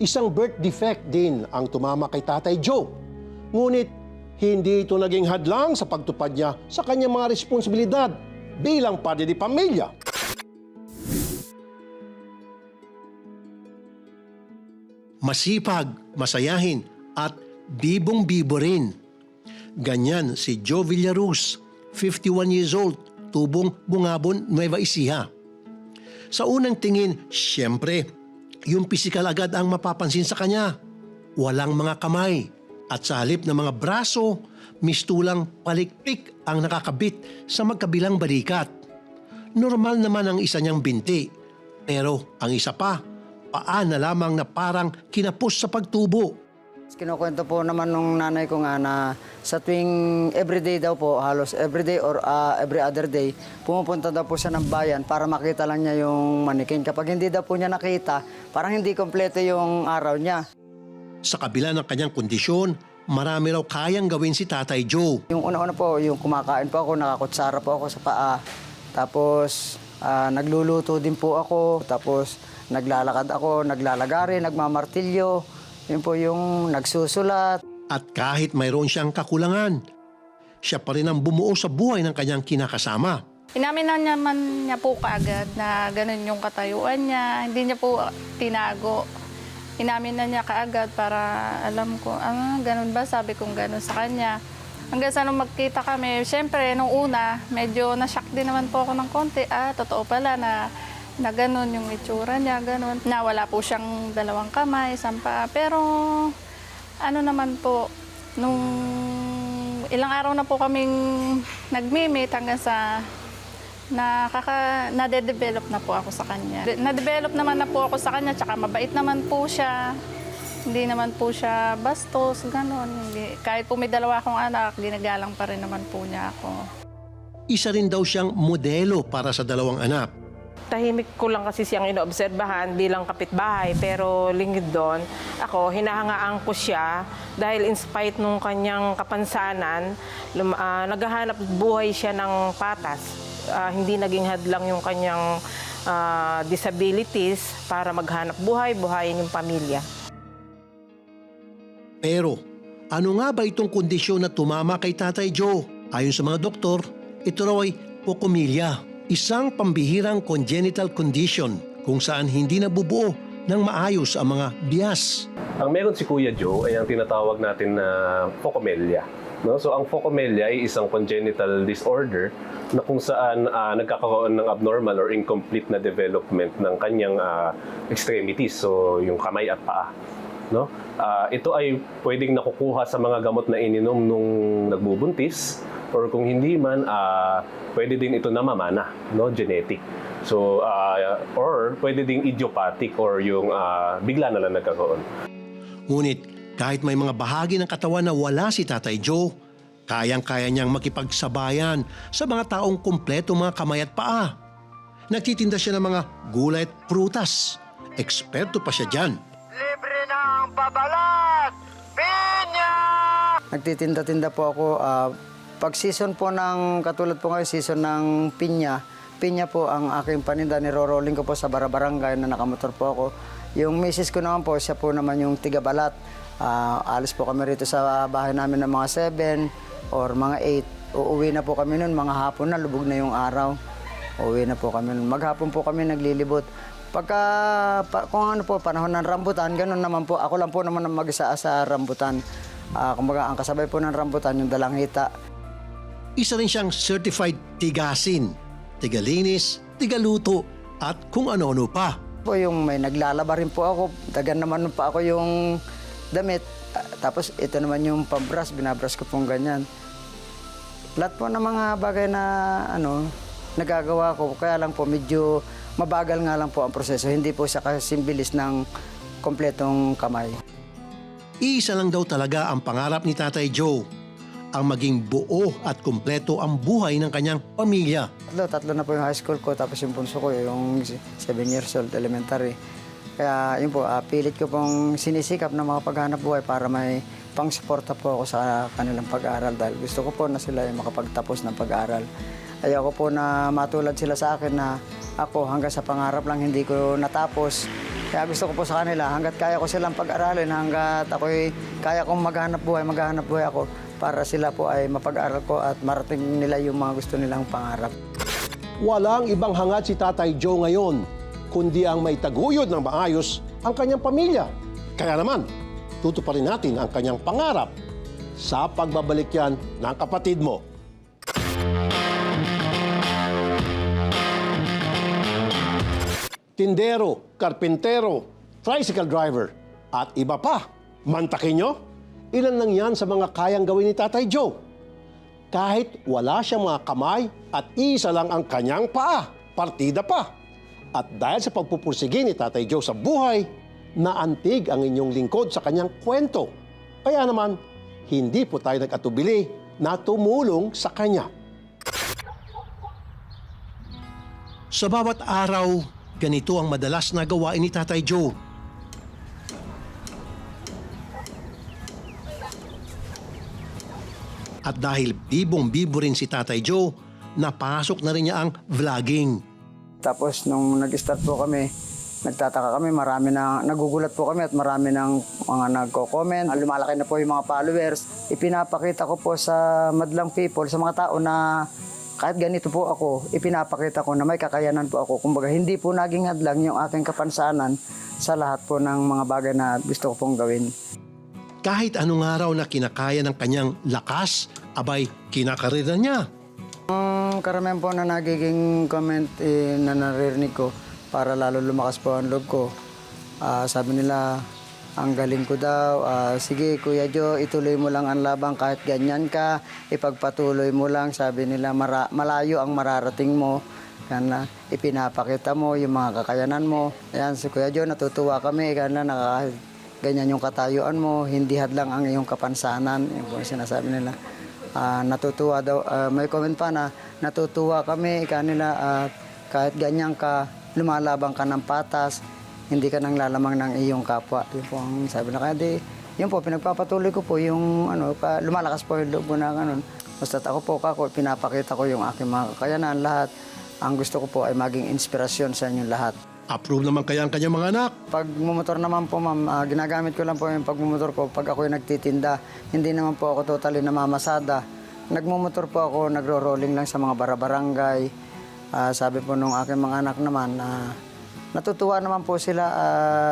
Isang birth defect din ang tumama kay Tatay Joe. Ngunit hindi ito naging hadlang sa pagtupad niya sa kanyang mga responsibilidad bilang padre de pamilya. Masipag, masayahin at bibong-bibo rin. Ganyan si Joe Villaruz, 51 years old, tubong Bungabon, Nueva Ecija. Sa unang tingin, siyempre, yung pisikal agad ang mapapansin sa kanya. Walang mga kamay at sa halip ng mga braso, mistulang palikpik ang nakakabit sa magkabilang balikat. Normal naman ang isa niyang binti, pero ang isa pa, paa na lamang na parang kinapos sa pagtubo. Kinukwento po naman nung nanay ko nga na sa tuwing everyday daw po, halos everyday or every other day, pumupunta daw po siya ng bayan para makita lang niya yung manikin. Kapag hindi daw po niya nakita, parang hindi kompleto yung araw niya. Sa kabila ng kanyang kondisyon, marami raw kayang gawin si Tatay Joe. Yung una-una po, yung kumakain po ako, nakakutsara po ako sa paa. Tapos nagluluto din po ako. Tapos naglalakad ako, naglalagari, nagmamartilyo. Yun po yung nagsusulat. At kahit mayroon siyang kakulangan, siya pa rin ang bumuo sa buhay ng kanyang kinakasama. Inamin na naman niya po kaagad na ganun yung katayuan niya. Hindi niya po tinago. Inamin na niya kaagad para alam ko, ganun ba? Sabi kong ganun sa kanya. Hanggang sa nung magkita kami, syempre, nung una, medyo na-shock din naman po ako ng konti. Totoo pala na ganun yung itsura niya, ganun. Na wala po siyang dalawang kamay, sampa. Pero ano naman po, nung ilang araw na po kaming nag-meet hanggang sa nade-develop na po ako sa kanya. Na-develop naman na po ako sa kanya, tsaka mabait naman po siya. Hindi naman po siya bastos, ganun. Hindi. Kahit po may dalawa akong anak, ginagalang pa rin naman po niya ako. Isa rin daw siyang modelo para sa dalawang anak. Tahimik ko lang kasi siyang inoobserbahan bilang kapitbahay, pero lingid doon, ako, hinahangaan ko siya dahil in spite nung kanyang kapansanan, naghahanap buhay siya ng patas. Hindi naging hadlang yung kanyang disabilities para maghanap buhay, buhayin yung pamilya. Pero ano nga ba itong kondisyon na tumama kay Tatay Joe? Ayon sa mga doktor, ito raw ay pocomilya. Isang pambihirang congenital condition kung saan hindi nabubuo ng maayos ang mga bias. Ang meron si Kuya Joe ay ang tinatawag natin na phocomelia. No? So ang phocomelia ay isang congenital disorder na kung saan nagkakaroon ng abnormal or incomplete na development ng kanyang extremities, so yung kamay at paa. No? Ito ay pwedeng nakukuha sa mga gamot na ininom nung nagbubuntis, or kung hindi man, pwede din ito namamana, no? Genetic. So, or pwede ding idiopathic or yung bigla na lang nagkaroon. Ngunit kahit may mga bahagi ng katawan na wala si Tatay Joe, kayang-kaya niyang makipagsabayan sa mga taong kumpleto mga kamay at paa. Nagtitinda siya ng mga gulay at prutas. Eksperto pa siya dyan. Libre ng babalat! Pinya! Nagtitinda-tinda po ako. Pag season po ng, katulad po ngayon, season ng pinya po ang aking paninda, niro-rolling ko po sa barangay na nakamotor po ako. Yung misis ko naman po, siya po naman yung tiga-balat. Alis po kami rito sa bahay namin ng mga 7 or mga 8. Uuwi na po kami nun, mga hapon na, lubog na yung araw. Uuwi na po kami nun. Maghapon po kami naglilibot. Kung ano po, panahon ng rambutan, ganun naman po. Ako lang po naman mag-isa sa rambutan. Kumbaga, ang kasabay po ng rambutan, yung dalanghita. Isa rin siyang certified tigasin, tigalinis, tigaluto, at kung ano-ano pa. Po yung may naglalaba rin po ako, dagan naman pa ako yung damit. Tapos ito naman yung pabrush, binabrush ko pong ganyan. Lahat po ng mga bagay na nagagawa ko, kaya lang po medyo mabagal nga lang po ang proseso. Hindi po siya kasimbilis ng kompletong kamay. Iisa lang daw talaga ang pangarap ni Tatay Joe, ang maging buo at kumpleto ang buhay ng kanyang pamilya. Tatlo na po yung high school ko, tapos yung punso ko, yung 7 years old, elementary. Kaya yun po, pilit ko pong sinisikap na makapaghanap buhay para may pang-suporta po ako sa kanilang pag-aaral dahil gusto ko po na sila ay makapagtapos ng pag-aaral. Ayaw ko po na matulad sila sa akin na ako hanggang sa pangarap lang hindi ko natapos. Kaya gusto ko po sa kanila, hanggat kaya ko silang pag-aralin, hanggat ako'y kaya kong maghanap buhay ako para sila po ay mapag-aral ko at marating nila yung mga gusto nilang pangarap. Walang ibang hangad si Tatay Joe ngayon, kundi ang may taguyod ng maayos ang kanyang pamilya. Kaya naman, tutuparin natin ang kanyang pangarap sa pagbabalik yan ng kapatid mo. Tindero, karpintero, tricycle driver, at iba pa. Mantakin nyo, ilan lang yan sa mga kayang gawin ni Tatay Joe. Kahit wala siyang mga kamay at isa lang ang kanyang paa, partida pa. At dahil sa pagpupursige ni Tatay Joe sa buhay, naantig ang inyong lingkod sa kanyang kwento. Kaya naman, hindi po tayo nag-atubili na tumulong sa kanya. Sa bawat araw, ganito ang madalas na gawain ni Tatay Joe. At dahil bibong-bibo rin si Tatay Joe, napasok na rin niya ang vlogging. Tapos nung nag-start po kami, nagtataka kami, nagugulat po kami at marami ng mga nagko-comment. Lumalaki na po yung mga followers. Ipinapakita ko po sa madlang people, sa mga tao na kahit ganito po ako, ipinapakita ko na may kakayanan po ako. Kumbaga, hindi po naging hadlang yung aking kapansanan sa lahat po ng mga bagay na gusto ko pong gawin. Kahit anong araw na kinakaya ng kanyang lakas, abay kinakarera niya. Ang karamihan po na nagiging comment na naririnig ko para lalo lumakas po ang loob ko. Sabi nila, ang galing ko daw. Sige Kuya Joe, ituloy mo lang ang labang kahit ganyan ka. Ipagpatuloy mo lang. Sabi nila, malayo ang mararating mo. Yan na, ipinapakita mo yung mga kakayanan mo. Yan, si Kuya Joe, natutuwa kami. Yan na, ganyan yung katayuan mo. Hindi hadlang ang iyong kapansanan. Yan po ang sinasabi nila. Natutuwa daw, may comment pa na natutuwa kami kanila at kahit ganyan ka, lumalabang ka ng patas, hindi ka nang lalamang ng iyong kapwa. Yun po ang sabi na kaya yun po, pinagpapatuloy ko po yung lumalakas po yung loob na ganun. Basta ako po pinapakita ko yung aking mga kakayanan lahat. Ang gusto ko po ay maging inspirasyon sa inyong lahat. Approve naman kaya ang kanyang mga anak. Pag mumotor naman po, ma'am, ginagamit ko lang po yung pagmumotor ko pag ako'y nagtitinda. Hindi naman po ako totally namamasada. Nagmumotor po ako, nagro-rolling lang sa mga barabarangay. Sabi po nung aking mga anak naman, natutuwa naman po sila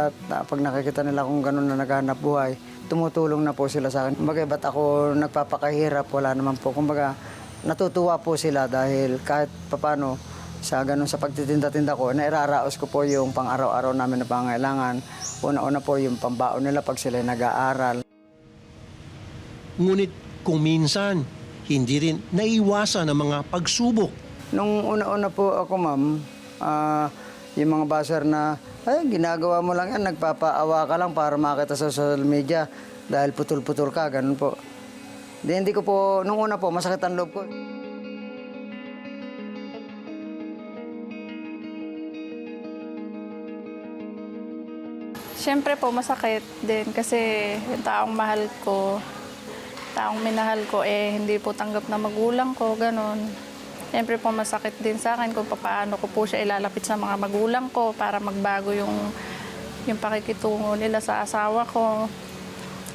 at pag nakikita nila kung gano'n na naghahanap buhay, tumutulong na po sila sa akin. Kumbaga, ba't ako nagpapakahirap? Wala naman po. Kumbaga, natutuwa po sila dahil kahit papano, sa ganun sa pagtitinda-tinda ko, nairaraos ko po yung pang-araw-araw namin na pangailangan. Una-una po yung pambaon nila pag sila nag-aaral. Ngunit kung minsan, hindi rin naiwasan ang mga pagsubok. Nung una-una po ako, ma'am, yung mga baser na, ginagawa mo lang yan, nagpapaawa ka lang para makita sa social media dahil putol-putol ka, ganun po. Hindi ko po, nung una po, masakit ang loob ko. Siyempre po, masakit din kasi yung taong mahal ko, taong minahal ko, hindi po tanggap na magulang ko, ganun. Siyempre po, masakit din sa akin kung paano ko po siya ilalapit sa mga magulang ko para magbago yung pakikitungo nila sa asawa ko.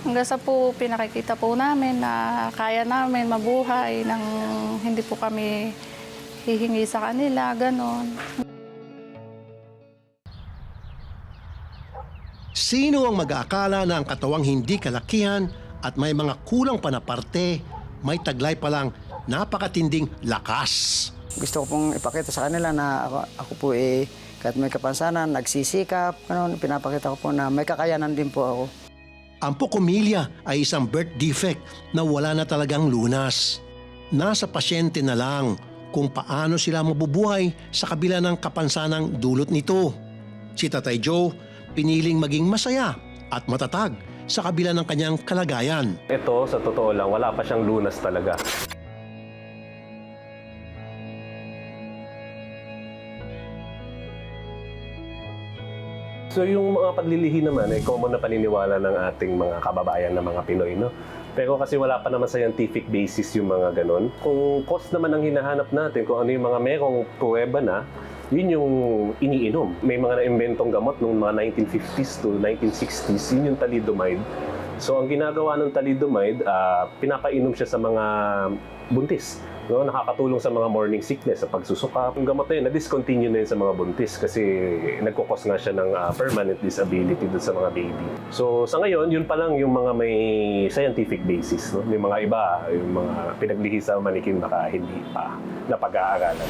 Hanggang sa po, pinakikita po namin na kaya namin mabuhay nang hindi po kami hihingi sa kanila, ganun. Sino ang mag-aakala na ang katawang hindi kalakihan at may mga kulang pa na parte, may taglay palang napakatinding lakas? Gusto ko pong ipakita sa kanila na ako po kahit may kapansanan, nagsisikap, pinapakita ko po na may kakayanan din po ako. Ang pokomilya ay isang birth defect na wala na talagang lunas. Nasa pasyente na lang kung paano sila mabubuhay sa kabila ng kapansanang dulot nito. Si Tatay Joe, piniling maging masaya at matatag sa kabila ng kanyang kalagayan. Ito, sa totoo lang, wala pa siyang lunas talaga. So yung mga paglilihi naman ay common na paniniwala ng ating mga kababayan na mga Pinoy, no? Pero kasi wala pa naman scientific basis yung mga ganon. Kung cause naman ang hinahanap natin, kung ano yung mga merong pruweba na, yun yung iniinom. May mga na-inventong gamot noong mga 1950s to 1960s, yun yung thalidomide. So ang ginagawa ng thalidomide, pinapainom siya sa mga buntis. No, nakakatulong sa mga morning sickness, sa pagsusuka. Yung gamot na yun, na-discontinue na yun sa mga buntis kasi nagkukos nga siya ng permanent disability dun sa mga baby. So sa ngayon, yun pa lang yung mga may scientific basis. No? Yung mga iba, yung mga pinaglihi sa manikin baka hindi pa napag-aaralan.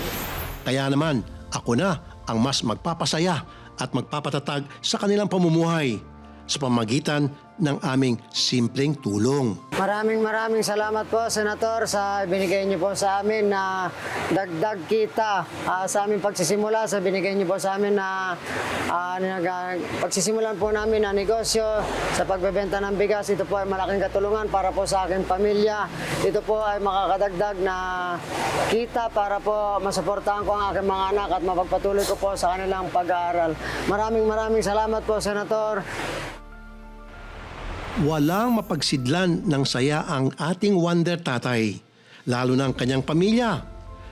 Kaya naman, ako na ang mas magpapasaya at magpapatatag sa kanilang pamumuhay sa pamagitan ng aming simpleng tulong. Maraming salamat po, Senator, sa binigay niyo po sa amin na dagdag kita sa aming pagsisimula, sa binigay niyo po sa amin na pagsisimulan po namin na negosyo sa pagbebenta ng bigas. Ito po ay malaking katulungan para po sa aking pamilya. Ito po ay makakadagdag na kita para po masuportahan ko ang aking mga anak at mapagpatuloy ko po sa kanilang pag-aaral. Maraming salamat po, Senator. Walang mapagsidlan ng saya ang ating Wonder Tatay, lalo na ang kanyang pamilya,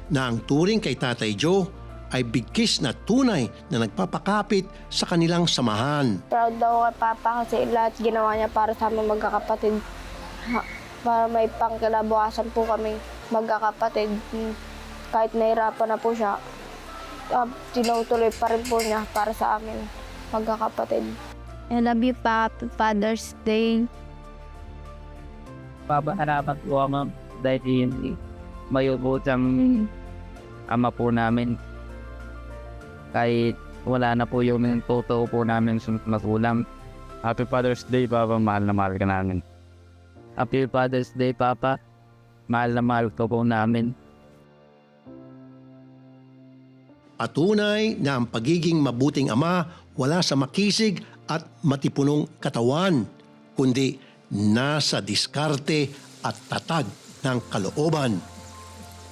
na ang turing kay Tatay Joe ay bigkis na tunay na nagpapakapit sa kanilang samahan. Proud daw kay Papa kasi lahat ginawa niya para sa aming magkakapatid. Para may pangkinabukasan po kami magkakapatid. Kahit nahirapan na po siya, tinutuloy pa rin po niya para sa amin magkakapatid. I love you, Papa. Father's Day. Papaharapan po ako dahil mayubot ang ama po namin. Kahit wala na po yung totoo po namin sa magulang. Happy Father's Day, Papa. Mahal na mahal ka namin. Happy Father's Day, Papa. Mahal na mahal ka po namin. Patunay na ang pagiging mabuting ama wala sa makisig at matipunong katawan, kundi nasa diskarte at tatag ng kalooban.